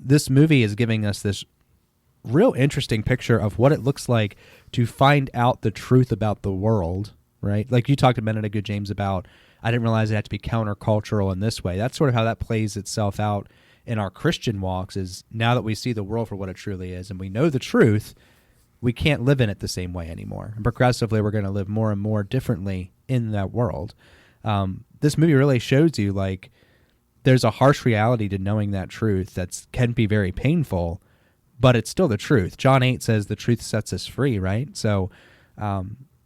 this movie is giving us this real interesting picture of what it looks like to find out the truth about the world, right? Like you talked a minute ago, James, about I didn't realize it had to be countercultural in this way. That's sort of how that plays itself out in our Christian walks, is now that we see the world for what it truly is and we know the truth, we can't live in it the same way anymore. And progressively, we're going to live more and more differently in that world. This movie really shows you, like, there's a harsh reality to knowing that truth that can be very painful, but it's still the truth. John 8 says the truth sets us free, right? So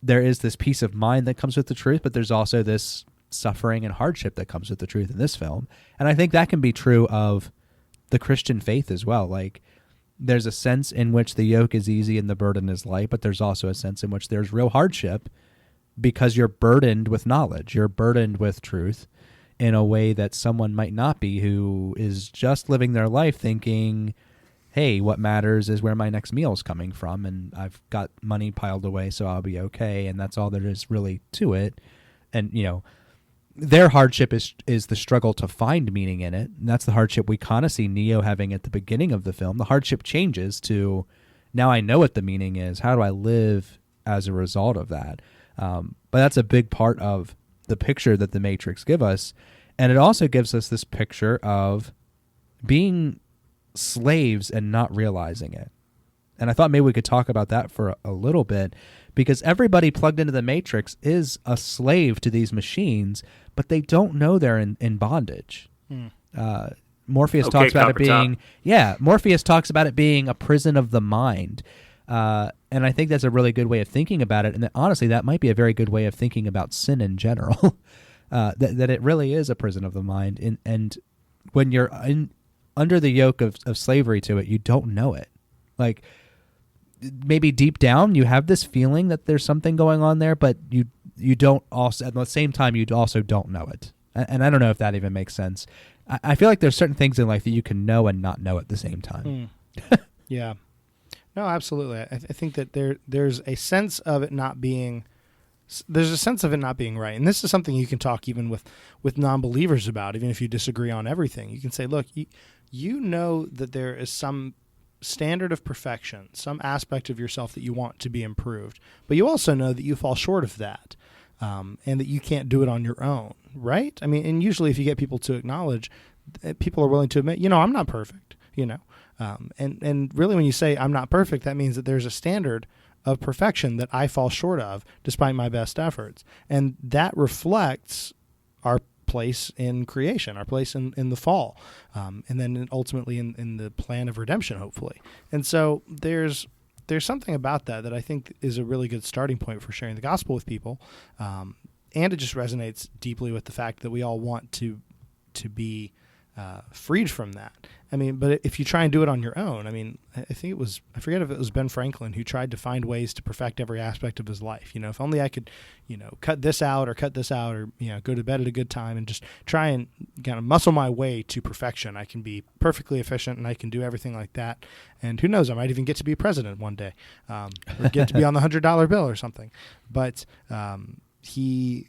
there is this peace of mind that comes with the truth, but there's also this suffering and hardship that comes with the truth in this film. And I think that can be true of the Christian faith as well. Like, there's a sense in which the yoke is easy and the burden is light, but there's also a sense in which there's real hardship because you're burdened with knowledge. You're burdened with truth in a way that someone might not be, who is just living their life thinking, hey, what matters is where my next meal is coming from, and I've got money piled away, so I'll be okay, and that's all there is really to it. And, you know, their hardship is the struggle to find meaning in it, and that's the hardship we kind of see Neo having at the beginning of the film. The hardship changes to, now I know what the meaning is. How do I live as a result of that? But that's a big part of the picture that the Matrix give us, and it also gives us this picture of being slaves and not realizing it. And I thought maybe we could talk about that for a little bit, because everybody plugged into the Matrix is a slave to these machines, but they don't know they're in bondage. Morpheus talks about it being, Morpheus talks about it being a prison of the mind. And I think that's a really good way of thinking about it. And that, honestly, that might be a very good way of thinking about sin in general, that it really is a prison of the mind. And when you're under the yoke of slavery to it, you don't know it. Like, maybe deep down you have this feeling that there's something going on there, but you don't also, at the same time, you also don't know it. And I don't know if that even makes sense. I feel like there's certain things in life that you can know and not know at the same time. Yeah. No, absolutely. I think that there's a sense of it not being, right. And this is something you can talk even with non-believers about, even if you disagree on everything. You can say, look, you know that there is some standard of perfection, some aspect of yourself that you want to be improved, but you also know that you fall short of that, and that you can't do it on your own, right? I mean, and usually if you get people to acknowledge, people are willing to admit, I'm not perfect, and really when you say I'm not perfect, that means that there's a standard of perfection that I fall short of despite my best efforts, and that reflects our place in creation, our place in the fall, and then ultimately in the plan of redemption, hopefully. And so there's something about that I think is a really good starting point for sharing the gospel with people, and it just resonates deeply with the fact that we all want to be freed from that. I mean, but if you try and do it on your own, I mean, I forget if it was Ben Franklin who tried to find ways to perfect every aspect of his life. If only I could, cut this out or go to bed at a good time and just try and kind of muscle my way to perfection. I can be perfectly efficient and I can do everything like that. And who knows, I might even get to be president one day, or get to be on the $100 bill or something. But he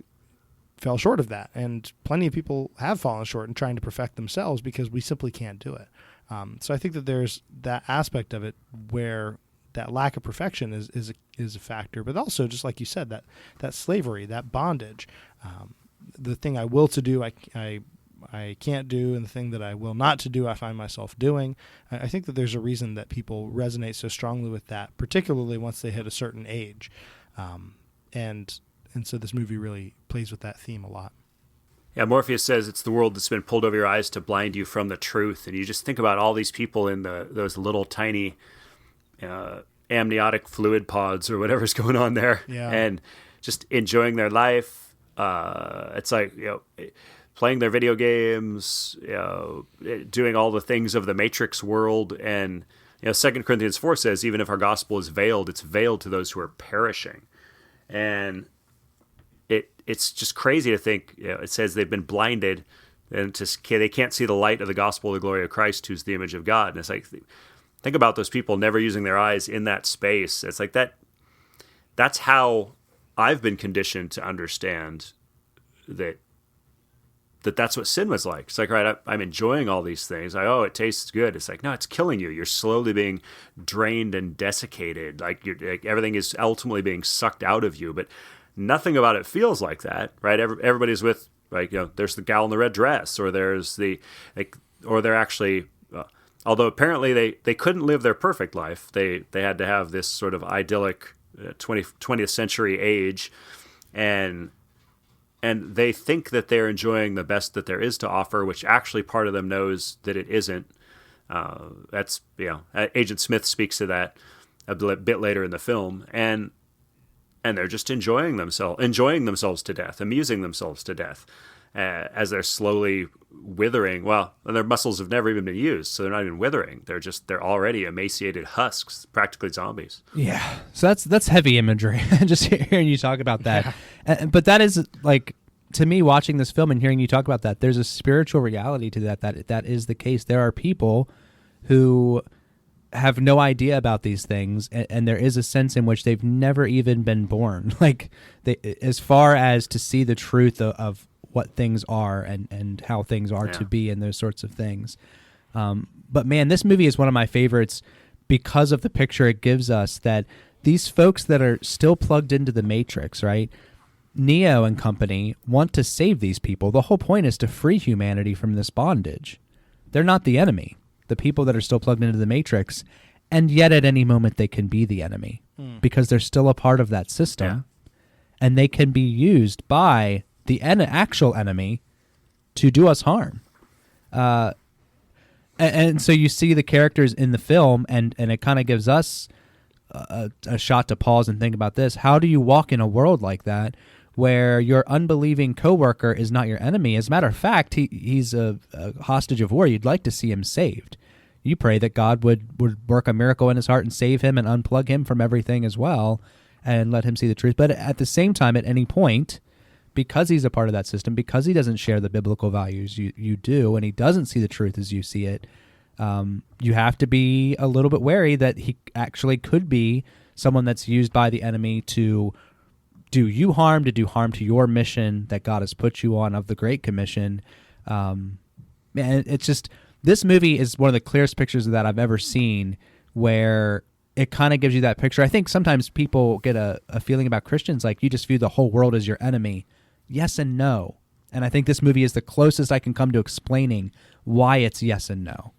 fell short of that, and plenty of people have fallen short in trying to perfect themselves because we simply can't do it. So I think that there's that aspect of it where that lack of perfection is a factor, but also, just like you said, that slavery, that bondage, the thing I will to do, I can't do, and the thing that I will not to do, I find myself doing. I think that there's a reason that people resonate so strongly with that, particularly once they hit a certain age, and so this movie really plays with that theme a lot. Yeah, Morpheus says it's the world that's been pulled over your eyes to blind you from the truth. And you just think about all these people in those little tiny amniotic fluid pods or whatever's going on there, and just enjoying their life. It's like, playing their video games, doing all the things of the Matrix world. And 2 Corinthians 4 says, even if our gospel is veiled, it's veiled to those who are perishing. And it's just crazy to think, it says they've been blinded and they can't see the light of the gospel of the glory of Christ, who's the image of God. And it's like, think about those people never using their eyes in that space. It's like that's how I've been conditioned to understand that that's what sin was like. It's like, right, I'm enjoying all these things. Like, oh, it tastes good. It's like, no, it's killing you. You're slowly being drained and desiccated. Like, everything is ultimately being sucked out of you. But nothing about it feels like that, right? Everybody's with, like, there's the gal in the red dress, or there's or they're actually, although apparently they couldn't live their perfect life. They had to have this sort of idyllic 20th century age, and they think that they're enjoying the best that there is to offer, which actually part of them knows that it isn't. That's, Agent Smith speaks to that a bit later in the film, and they're just enjoying themselves to death, amusing themselves to death, as they're slowly withering. Well, their muscles have never even been used, so they're not even withering. They're already emaciated husks, practically zombies. Yeah, so that's heavy imagery. Just hearing you talk about that, but that is, like, to me, watching this film and hearing you talk about that, there's a spiritual reality to that is the case. There are people who have no idea about these things, and there is a sense in which they've never even been born, like, as far as to see the truth of what things are and how things are to be, and those sorts of things. But man, this movie is one of my favorites because of the picture it gives us, that these folks that are still plugged into the Matrix, right? Neo and company want to save these people. The whole point is to free humanity from this bondage. They're not the enemy, the people that are still plugged into the Matrix, and yet at any moment they can be the enemy because they're still a part of that system, and they can be used by the actual enemy to do us harm. And so you see the characters in the film, and it kind of gives us a shot to pause and think about this. How do you walk in a world like that, where your unbelieving coworker is not your enemy? As a matter of fact, he's a hostage of war. You'd like to see him saved. You pray that God would work a miracle in his heart and save him and unplug him from everything as well, and let him see the truth. But at the same time, at any point, because he's a part of that system, because he doesn't share the biblical values you do, and he doesn't see the truth as you see it, you have to be a little bit wary that he actually could be someone that's used by the enemy to do you harm, to do harm to your mission that God has put you on of the Great Commission. Man, it's just, this movie is one of the clearest pictures of that I've ever seen, where it kind of gives you that picture. I think sometimes people get a feeling about Christians like you just view the whole world as your enemy. Yes and no. And I think this movie is the closest I can come to explaining why it's yes and no.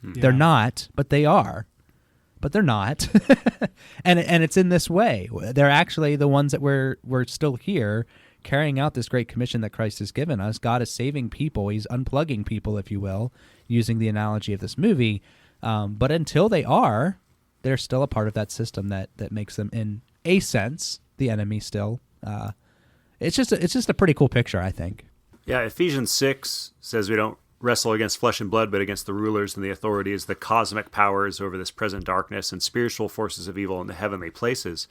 Yeah. They're not, but they are. But they're not. and it's in this way. They're actually the ones that we're still here carrying out this great commission that Christ has given us. God is saving people. He's unplugging people, if you will, using the analogy of this movie. But until they are, they're still a part of that system that makes them, in a sense, the enemy still. It's just a pretty cool picture, I think. Yeah, Ephesians 6 says we don't wrestle against flesh and blood, but against the rulers and the authorities, the cosmic powers over this present darkness, and spiritual forces of evil in the heavenly places.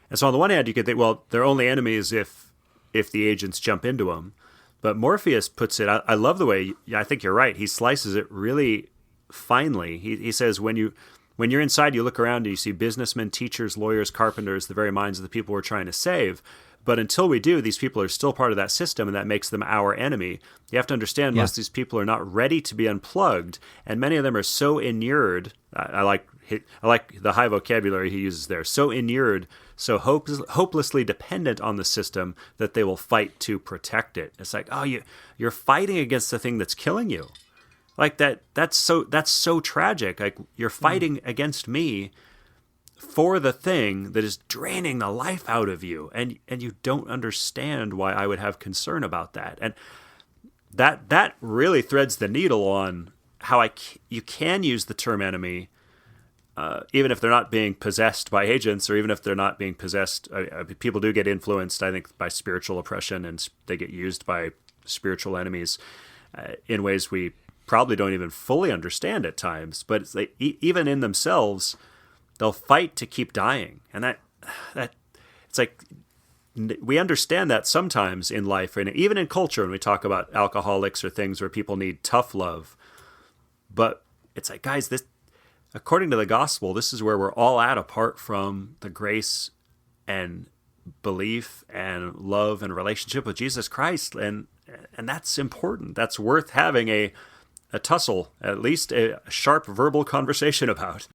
And so on the one hand, you could think, well, they're only enemies if the agents jump into them. But Morpheus puts it, I love the way, I think you're right, he slices it really finely. He says, when you're inside, you look around and you see businessmen, teachers, lawyers, carpenters, the very minds of the people we're trying to save. But until we do, these people are still part of that system, and that makes them our enemy. You have to understand, most of these people are not ready to be unplugged, and many of them are so inured. I like the high vocabulary he uses there. So inured, so hopelessly dependent on the system that they will fight to protect it. It's like, oh, you're fighting against the thing that's killing you. Like that's so tragic. Like, you're fighting against me for the thing that is draining the life out of you, and you don't understand why I would have concern about that. And that really threads the needle on how you can use the term enemy, even if they're not being possessed by agents, or even if they're not being possessed. People do get influenced, I think, by spiritual oppression, and they get used by spiritual enemies in ways we probably don't even fully understand at times. But it's like, even in themselves, they'll fight to keep dying. And that it's like, we understand that sometimes in life, and even in culture, when we talk about alcoholics or things where people need tough love. But it's like, guys, this, according to the gospel, this is where we're all at, apart from the grace and belief and love and relationship with Jesus Christ. And and that's important. That's worth having a tussle, at least a sharp verbal conversation about.